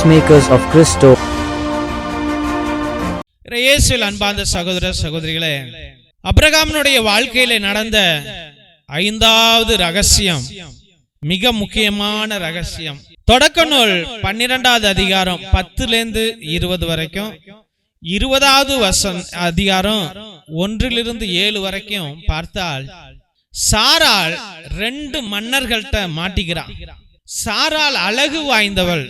Peacemakers of Christo. இயேசுவில் அன்பார்ந்த சகோதர சகோதரிகளே, ஆபிரகாமினுடைய வாழ்க்கையில நடந்த 5வது ரகசியம் மிக முக்கியமான ரகசியம். தொடக்க நூல் 12வது அதிகாரம் 10 20 வரைக்கும், 20வது அதிகாரம் 1 7 வரைக்கும் பார்த்தால், சாராள் 2 மன்னர்கள்ட்ட மாட்டிக்கிறான். சாராள் அழகு வாய்ந்தவள்.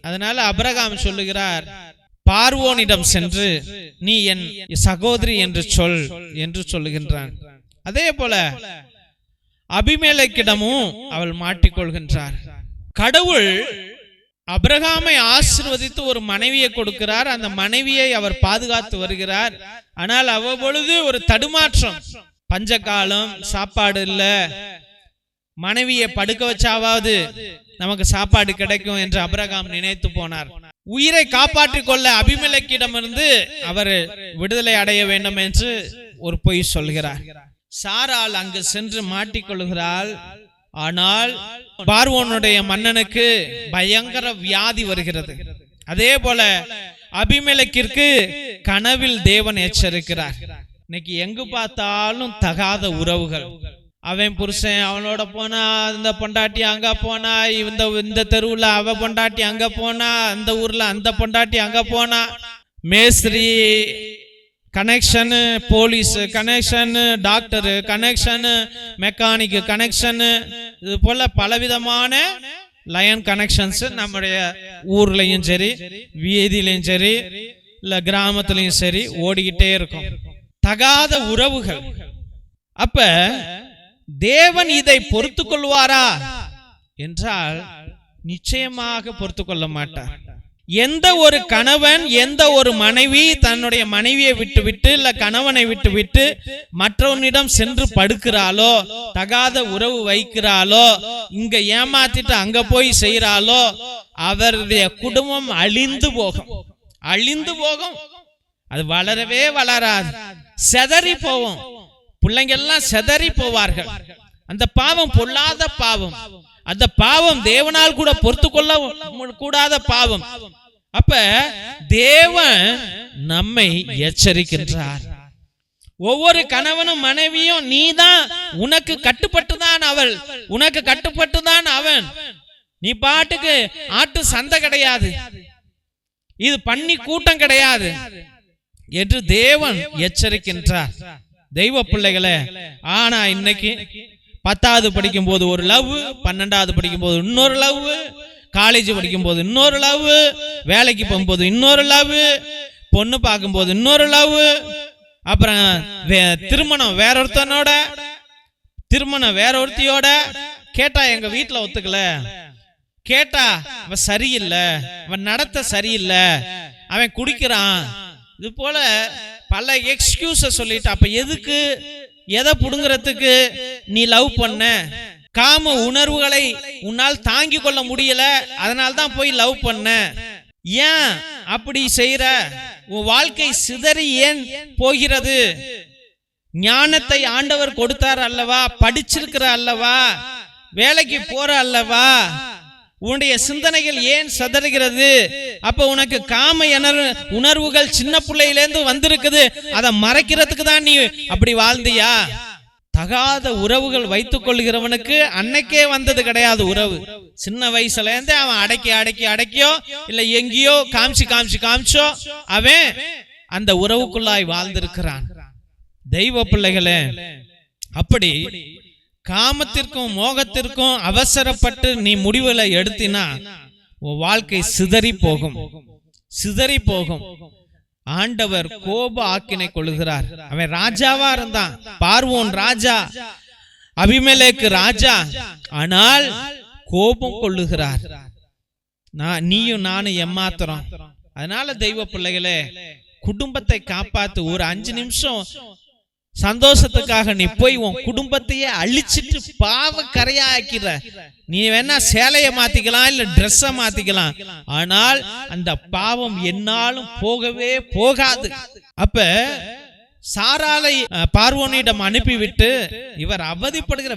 அதனால ஆபிரகாம் சொல்லுகிறார், பார்வோனிடம் சென்று நீ என் சகோதரி என்று சொல் என்று சொல்லுகின்றான். அதே போல அபிமெலேக்கிடமும் அவள் மாட்டிக்கொள்கின்றார். கடவுள் ஆபிரகாமை ஆசீர்வதித்து ஒரு மனைவியை கொடுக்கிறார். அந்த மனைவியை அவர் பாதுகாத்து வருகிறார். ஆனால் அவ்வப்பொழுது ஒரு தடுமாற்றம், பஞ்சகாலம், சாப்பாடு இல்ல, மனைவியை படுக்க வச்சாவது நமக்கு சாப்பாடு கிடைக்கும் என்று ஆபிரகாம் நினைத்து போனார். உயிரை காப்பாற்றிக் கொள்ள அபிமெலேக்கிடமிருந்து அவர் விடுதலை அடைய வேண்டும் என்று ஒரு பொய் சொல்கிறார். சாராள் அங்கு சென்று மாட்டிக்கொள்கிறாள். ஆனால் பார்வோனுடைய மன்னனுக்கு பயங்கர வியாதி வருகிறது. அதே போல அபிமெலேக்கிற்கு கனவில் தேவன் எச்சரிக்கிறார். இன்னைக்கு எங்கு பார்த்தாலும் தகாத உறவுகள். அவன் புருஷன் அவனோட போனா, அந்த பொண்டாட்டி அங்க போனா, இந்த தெருவுல அவ பொண்டாட்டி அங்க போனா, அந்த ஊர்ல அந்த பொண்டாட்டி அங்க போனா, மேஸ்திரி connection, police connection, doctor connection, mechanic connection, இது போல பலவிதமான லைன் கனெக்ஷன்ஸ் நம்முடைய ஊர்லயும் சரி, வீதியிலையும் சரி, இல்ல கிராமத்திலையும் சரி ஓடிக்கிட்டே இருக்கும். தகாத உறவுகள். அப்ப தேவன் இதை பொறுத்து கொள்வாரா என்றால் நிச்சயமாக பொறுத்து கொள்ள மாட்டார். எந்த ஒரு கணவன், எந்த ஒரு மனைவி தன்னுடைய மனைவியை விட்டுவிட்டு இல்ல கணவனை விட்டுவிட்டு மற்றவனிடம் சென்று படுக்கிறாளோ, தகாத உறவு வைக்கிறாளோ, இங்க ஏமாத்திட்டு அங்க போய் செய்யறாளோ, அவருடைய குடும்பம் அழிந்து போகும். அழிந்து போகும். அது வளரவே வளராது, செதறி போவோம். பிள்ளைங்க எல்லாம் செதறி போவார்கள். அந்த பாவம் பொல்லாத பாவம். அந்த பாவம் தேவனால் கூட பொறுத்து கொள்ள கூடாத பாவம். அப்ப தேவன் நம்மை எச்சரிக்கின்றார். ஒவ்வொரு கணவனும் மனைவியும் நீதான், உனக்கு கட்டுப்பட்டுதான் அவள், உனக்கு கட்டுப்பட்டுதான் அவன். நீ பாட்டுக்கு ஆட்டு சந்தை கிடையாது, இது பண்ணி கூட்டம் கிடையாது என்று தேவன் எச்சரிக்கின்றார். தெய்வ பிள்ளைகளே, ஆனா இன்னைக்கு 10வது படிக்கும் போது ஒரு லவ், 12வது படிக்கும் போது இன்னொரு லவ், காலேஜ் படிக்கும் போது இன்னொரு லவ், வேலைக்கு போகும்போது இன்னொரு லவ், பொண்ணு பார்க்கும் போது இன்னொரு லவ், அப்புறம் திருமணம் வேற ஒருத்தனோட, திருமணம் வேற ஒருத்தியோட. கேட்டா எங்க வீட்டுல ஒத்துக்கல, கேட்டா அவன் சரியில்லை, அவன் நடத்த சரியில்லை, அவன் குடிக்கிறான், இது போல பல எக்ஸ்கியூஸ சொல்லிட்டு, அப்ப எதுக்கு, எதை புடுங்கிறதுக்கு நீ லவ் பண்ண? காம உணர்வுகளை உன்னால் தாங்கிக் கொள்ள முடியல, அதனால தான் போய் லவ் பண்ண. ஏன் அப்படி செய்யற? உன் வாழ்க்கை சிதறி ஏன் போகிறது? ஞானத்தை ஆண்டவர் கொடுத்தார் அல்லவா, படிச்சிருக்கிற அல்லவா, வேலைக்கு போற அல்லவா, உன்னுடைய சிந்தனைகள் ஏன் சதறுகிறது? அப்ப உனக்கு காம உணர்வுகள் சின்ன பிள்ளையிலேருந்து வந்திருக்குது, அதை மறைக்கிறதுக்கு தான் நீ அப்படி வாழ்ந்தியா? தகாத உறவுகள் வைத்துக் கொள்கிறவனுக்கு அன்னைக்கே வந்தது கிடையாது உறவு. சின்ன வயசுல இருந்து அவன் அடக்கியோ இல்ல எங்கேயோ காமிச்சோ அவன் அந்த உறவுக்குள்ளாய் வாழ்ந்திருக்கிறான். தெய்வ பிள்ளைகளே, அப்படி காமத்திற்கும் மோகத்திற்கும் அவசரப்பட்டு நீ முடிவுகளை எடுத்தினா உன் வாழ்க்கை சிதறி போகும், சிதறி போகும். ஆண்டவர் கோப ஆக்கினை கொள்கிறார். அவன் ராஜாவா இருந்தான், பார்வோன் ராஜா, அபிமெலேக்கு ராஜா, ஆனால் கோபம் கொள்ளுகிறார். நீயும் நானும் ஏமாத்துறோம். அதனால தெய்வ பிள்ளைகளே, குடும்பத்தை காப்பாத்து. ஒரு 5 நிமிஷம் சந்தோஷத்துக்காக நீ போய் உன் குடும்பத்தையே அழிச்சிட்டு பாவ கரையா ஆக்கிற. நீ வேணா சேலைய மாத்திக்கலாம், இல்ல ட்ரெஸ்ஸ மாத்திக்கலாம், ஆனால் அந்த பாவம் என்னாலும் போகவே போகாது. அப்ப சாராளை பார்வோனிடம் அனுப்பிவிட்டு இவர் அவதிப்படுகிற,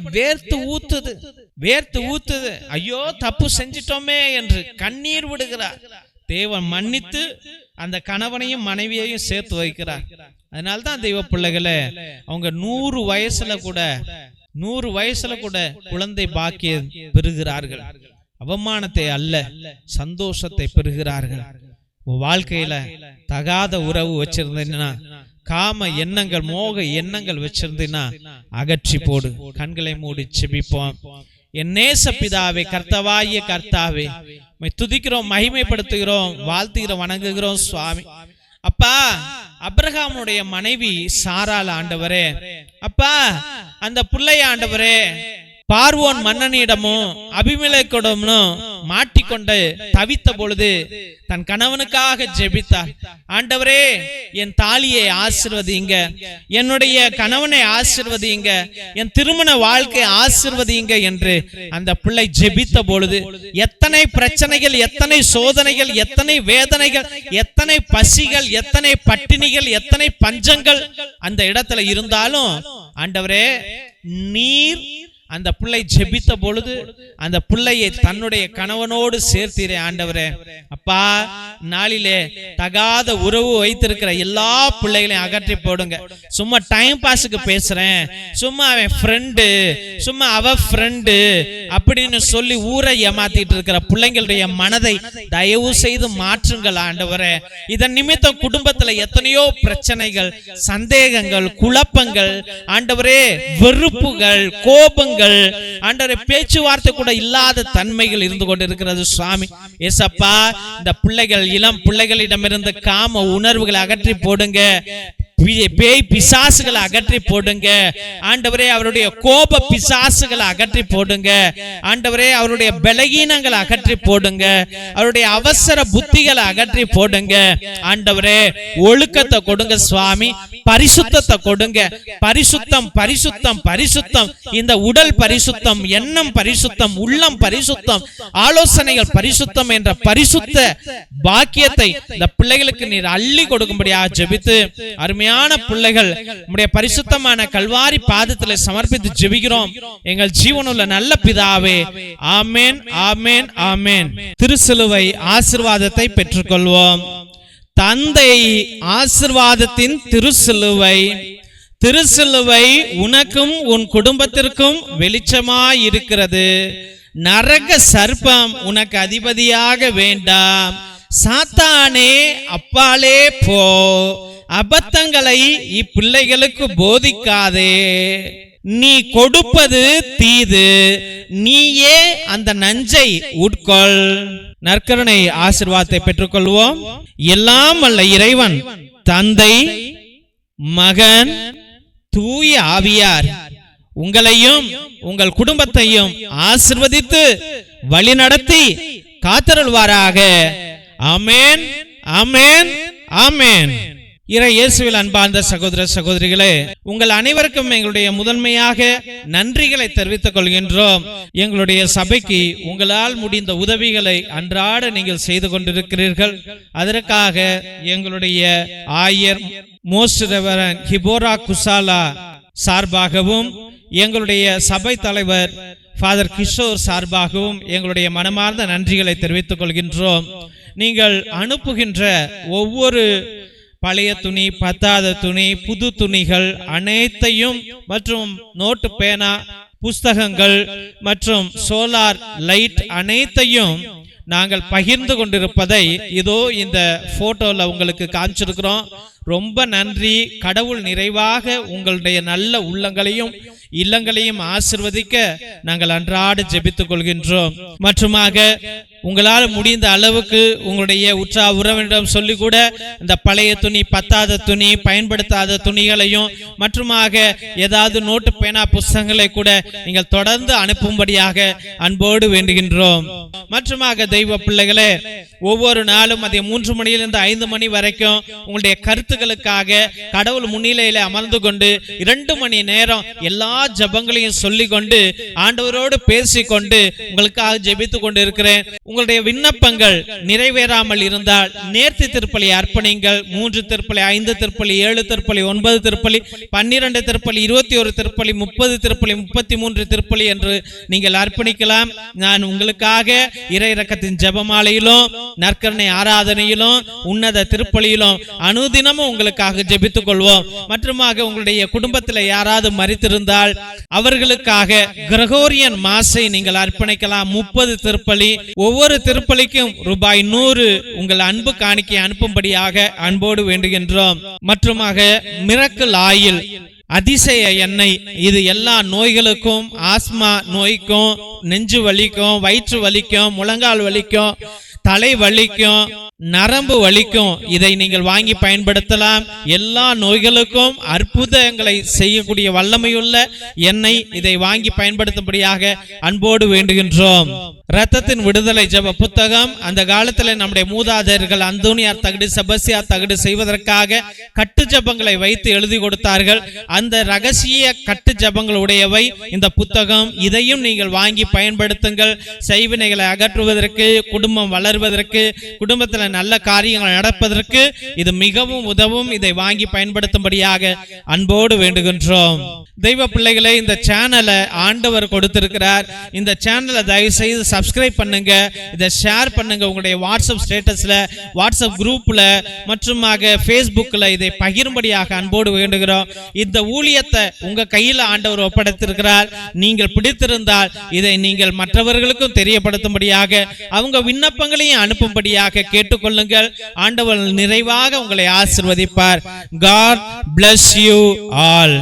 வேர்த்து ஊத்துது, ஐயோ தப்பு செஞ்சிட்டோமே என்று கண்ணீர் விடுகிறார். தேவன் மன்னித்து அந்த கணவனையும் மனைவியையும் சேர்த்து வைக்கிறார். அதனால்தான் தெய்வ பிள்ளைகளை அவங்க 100 வயசுல கூட குழந்தை பாக்கியம் பெறுகிறார்கள். அவமானத்தை அல்ல, சந்தோஷத்தை பெறுகிறார்கள். வாழ்க்கையில தகாத உறவு வச்சிருந்தீங்கன்னா, காம எண்ணங்கள், மோக எண்ணங்கள் வச்சிருந்தீங்கன்னா அகற்றி போடு. கண்களை மூடி செபிப்போம். என் நேச பிதாவே, கர்த்தாவாகிய கர்த்தாவே, துதிக்கிறோம், மகிமைப்படுத்துகிறோம், வாழ்த்துகிறோம், வணங்குகிறோம் சுவாமி. அப்பா, அபிரகாமுடைய மனைவி சாராள் ஆண்டவரே, அப்பா அந்த பிள்ளைய ஆண்டவரே பார்வோன் மன்னனிடமும் அபிமெலேக்கிடமும் மாட்டிக்கொண்டு தவித்த பொழுது தன் கணவனுக்காக ஜெபித்தார். ஆண்டவரே, என் தாலியை ஆசீர்வதிங்க, என்னுடைய கணவனை ஆசீர்வதிங்க, என் திருமண வாழ்க்கை ஆசீர்வதிங்க என்று அந்த பிள்ளை ஜெபித்த பொழுது எத்தனை பிரச்சனைகள், எத்தனை சோதனைகள், எத்தனை வேதனைகள், எத்தனை பசிகள், எத்தனை பட்டினிகள், எத்தனை பஞ்சங்கள் அந்த இடத்துல இருந்தாலும் ஆண்டவரே, நீர் அந்த பிள்ளை ஜெபித்த பொழுது அந்த பிள்ளையை தன்னுடைய கணவனோடு சேர்த்தீரே ஆண்டவரே. அப்பா, நாளிலே தகாத உறவு வைத்திருக்கிற எல்லா பிள்ளைகளையும் அகற்றி போடுங்க. சும்மா டைம் பாஸுக்கு பேசுறேன், சும்மா அவன் ஃப்ரெண்டு, சும்மா அவ ஃப்ரெண்டு அப்படின்னு சொல்லி ஊரை ஏமாத்திட்டு இருக்கிற பிள்ளைங்களுடைய மனதை தயவு செய்து மாற்றுங்கள் ஆண்டவரே. இதன் நிமித்தம் குடும்பத்துல எத்தனையோ பிரச்சனைகள், சந்தேகங்கள், குழப்பங்கள் ஆண்டவரே, வெறுப்புகள், கோபங்கள் ஆண்டவரே, பேச்சுவார்த்தை கூட இல்லாத தன்மைகள் இருந்து கொண்டிருக்கிறது சுவாமி. ஏசப்பா, இந்த பிள்ளைகள், இளம் பிள்ளைகளிடமிருந்து காம உணர்வுகளை அகற்றி போடுங்க. பேய் பிசாசுகளை அகற்றி போடுங்க ஆண்டவரே. அவருடைய கோப பிசாசுகளை அகற்றி போடுங்க ஆண்டவரே. அவருடைய பலகீனங்களை அகற்றி போடுங்க. அவருடைய அவசர புத்திகளை அகற்றி போடுங்க ஆண்டவரே. ஒழுக்கத்தை கொடுங்க சுவாமி, பரிசுத்தத்தை கொடுங்க. பரிசுத்தம், பரிசுத்தம், பரிசுத்தம். இந்த உடல் பரிசுத்தம், எண்ணம் பரிசுத்தம், உள்ளம் பரிசுத்தம், ஆலோசனைகள் பரிசுத்தம் என்ற பரிசுத்த பாக்கியத்தை இந்த பிள்ளைகளுக்கு நீர் அள்ளி கொடுக்கும்படியாக ஜெபித்து, அருமையான பிள்ளைகள் உம்முடைய பரிசுத்தமான கல்வாரி பாதத்தில் சமர்ப்பித்து ஜெபிக்கிறோம் எங்கள் ஜீவனுள்ள நல்ல பிதாவே. ஆமென், ஆமென், ஆமென். திருசிலுவை ஆசீர்வாதத்தை பெற்றுக்கொள்வோம். தந்தை ஆசீர்வாதத்தின் திருசிலுவை, திருசிலுவை உனக்கும் உன் குடும்பத்திற்கும் வெளிச்சமாய் இருக்கிறது. நரக சர்ப்பம் உனக்கு அதிபதியாக வேண்டாம். சாத்தானே, அப்பாலே போ. அபத்தங்களை இப்பிள்ளைகளுக்கு போதிக்காதே. நீ கொடுப்பது தீது, நீயே அந்த நஞ்சை உட்கொள். நற்கருணை ஆசீர்வாதத்தை பெற்றுக்கொள்வோம். எல்லாம் வல்ல இறைவன் தந்தை, மகன், தூய ஆவியார் உங்களையும் உங்கள் குடும்பத்தையும் ஆசீர்வதித்து வழிநடத்தி காத்தருள்வாராக. ஆமென், ஆமென், ஆமென். இறை இயேசுவில் அன்பார்ந்த சகோதர சகோதரிகளே, உங்கள் அனைவருக்கும் எங்களுடைய முதன்மையாக நன்றிகளை தெரிவித்துக் கொள்கின்றோம். எங்களுடைய சபைக்கு உங்களால் முடிந்த உதவிகளை அன்றாட நீங்கள் செய்து கொண்டிருக்கிறீர்கள். அதற்காக எங்களுடைய ஆயர் மோஸ்ட் ரெவரண்ட் ஹிபோரா குசாலா சார்பாகவும், எங்களுடைய சபை தலைவர் ஃபாதர் கிஷோர் சார்பாகவும் எங்களுடைய மனமார்ந்த நன்றிகளை தெரிவித்துக் கொள்கின்றோம். நீங்கள் அனுப்புகின்ற ஒவ்வொரு பழைய துணி, பத்தாத துணி, புது துணிகள் அனைத்தையும் மற்றும் நோட்டு, பேனா, புஸ்தகங்கள் மற்றும் சோலார் லைட் அனைத்தையும் நாங்கள் பகிர்ந்து கொண்டிருப்பதை இதோ இந்த போட்டோல உங்களுக்கு காமிச்சிருக்கிறோம். ரொம்ப நன்றி. கடவுள் நிறைவாக உங்களுடைய நல்ல உள்ளங்களையும் இல்லங்களையும் ஆசீர்வதிக்க நாங்கள் அன்றாட ஜெபித்துக் கொள்கின்றோம். மற்றுமாக உங்களால் முடிந்த அளவுக்கு உங்களுடைய உற்றா உறவினரிடம் சொல்லி கூட இந்த பழைய துணி, பத்தாத துணி, பயன்படுத்தாத துணிகளையும் மற்றுமாக ஏதாவது நோட்டு, பேனா, புஸ்தகங்களை கூட நீங்கள் தொடர்ந்து அனுப்பும்படியாக அன்போடு வேண்டுகின்றோம். மற்றுமாக தெய்வ பிள்ளைகளே, ஒவ்வொரு நாளும் அதை 3 மணியிலிருந்து 5 மணி வரைக்கும் உங்களுடைய கருத்து கருத்துக்களுக்காக கடவுள் முன்னிலையில அமர்ந்து கொண்டு 2 மணி நேரம் எல்லா ஜெபங்களையும் சொல்லிக் கொண்டு ஆண்டவரோடு பேசிக்கொண்டு உங்களுக்காக ஜெபித்துக் கொண்டு இருக்கிறேன். உங்களுடைய விண்ணப்பங்கள் நிறைவேறாமல் இருந்தால் நேர்த்தி திருப்பலி அர்ப்பணிங்கள். 3 திருப்பலி, 5 திருப்பலி, 7 திருப்பலி, 9 திருப்பலி, 12 திருப்பலி, 21 திருப்பலி, 30 திருப்பலி, 33 திருப்பலி என்று நீங்கள் அர்ப்பணிக்கலாம். நான் உங்களுக்காக இறை இரக்கத்தின் ஜெபமாலையிலும் நற்கருணை ஆராதனையிலும் உன்னத திருப்பலியிலும் அனுதினமும் உங்களுக்காக ஜெபித்துக் கொள்வோம். மற்றுமாக உங்களுடைய குடும்பத்தில் யாராவது மரித்திருந்தால் அவர்களுக்காக கிரகோரியன் மாசை நீங்கள் அர்ப்பணிக்கலாம். 30 திருப்பலி, ஒவ்வொரு திருப்பலிக்கும் ரூபாய் 100 உங்கள் அன்பு காணிக்கை அனுப்பும்படியாக அன்போடு வேண்டுகின்றோம். மற்றுமாக மிரக்கிள் ஆயில், அதிசய எண்ணெய், இது எல்லா நோய்களுக்கும், ஆஸ்மா நோய்க்கும், நெஞ்சு வலிக்கும், வயிற்று வலிக்கும், முழங்கால் வலிக்கும், தலை வலிக்கும், நரம்பு வலிக்கும் இதை நீங்கள் வாங்கி பயன்படுத்தலாம். எல்லா நோய்களுக்கும் அற்புதங்களை செய்யக்கூடிய வல்லமையுள்ள எண்ணெய், இதை வாங்கி பயன்படுத்தும்படியாக அன்போடு வேண்டுகின்றோம். இரத்தத்தின் விடுதலை ஜெப புத்தகம் அந்த காலத்தில் நம்முடைய மூதாதையர்கள் அந்தோனியார் தகடு, செபஸ்தியார் தகடு செய்வதற்காக கட்டு ஜெபங்களை வைத்து எழுதி கொடுத்தார்கள். அந்த ரகசிய கட்டு ஜெபங்களுடையவை இந்த புத்தகம். இதையும் நீங்கள் வாங்கி பயன்படுத்துங்கள். செய்வினைகளை அகற்றுவதற்கு, குடும்பம் வளர்வதற்கு, குடும்பத்தில் நல்ல காரியங்கள் நடப்பதற்கு இது மிகவும் உதவும். இதை வாங்கி பயன்படுத்தும்படியாக அன்போடு வேண்டுகின்றோம். தெய்வ பிள்ளைகளை, இந்த சேனலை ஆண்டவர் கொடுத்திருக்கிறார். இந்த சேனலை தயவு செய்து சப்ஸ்கிரைப் பண்ணுங்க, இதை ஷேர் பண்ணுங்க. உங்களுடைய வாட்ஸ்அப் ஸ்டேட்டஸ்ல, வாட்ஸ்அப் குரூப்ல மற்றும் ஃபேஸ்புக்ல இதை பகிரும்படியாக அன்போடு வேண்டுகிறோம். இந்த ஊழியத்தை உங்க கையில் ஆண்டவர் ஒப்படைத்திருக்கிறார். நீங்கள் பிடித்திருந்தால் இதை நீங்கள் மற்றவர்களுக்கும் தெரியப்படுத்தும்படியாக, அவங்க விண்ணப்பங்களையும் அனுப்பும்படியாக கேட்டுக்கொள்ளுங்கள். ஆண்டவர் நிறைவாக உங்களை ஆசீர்வதிப்பார். God bless you all.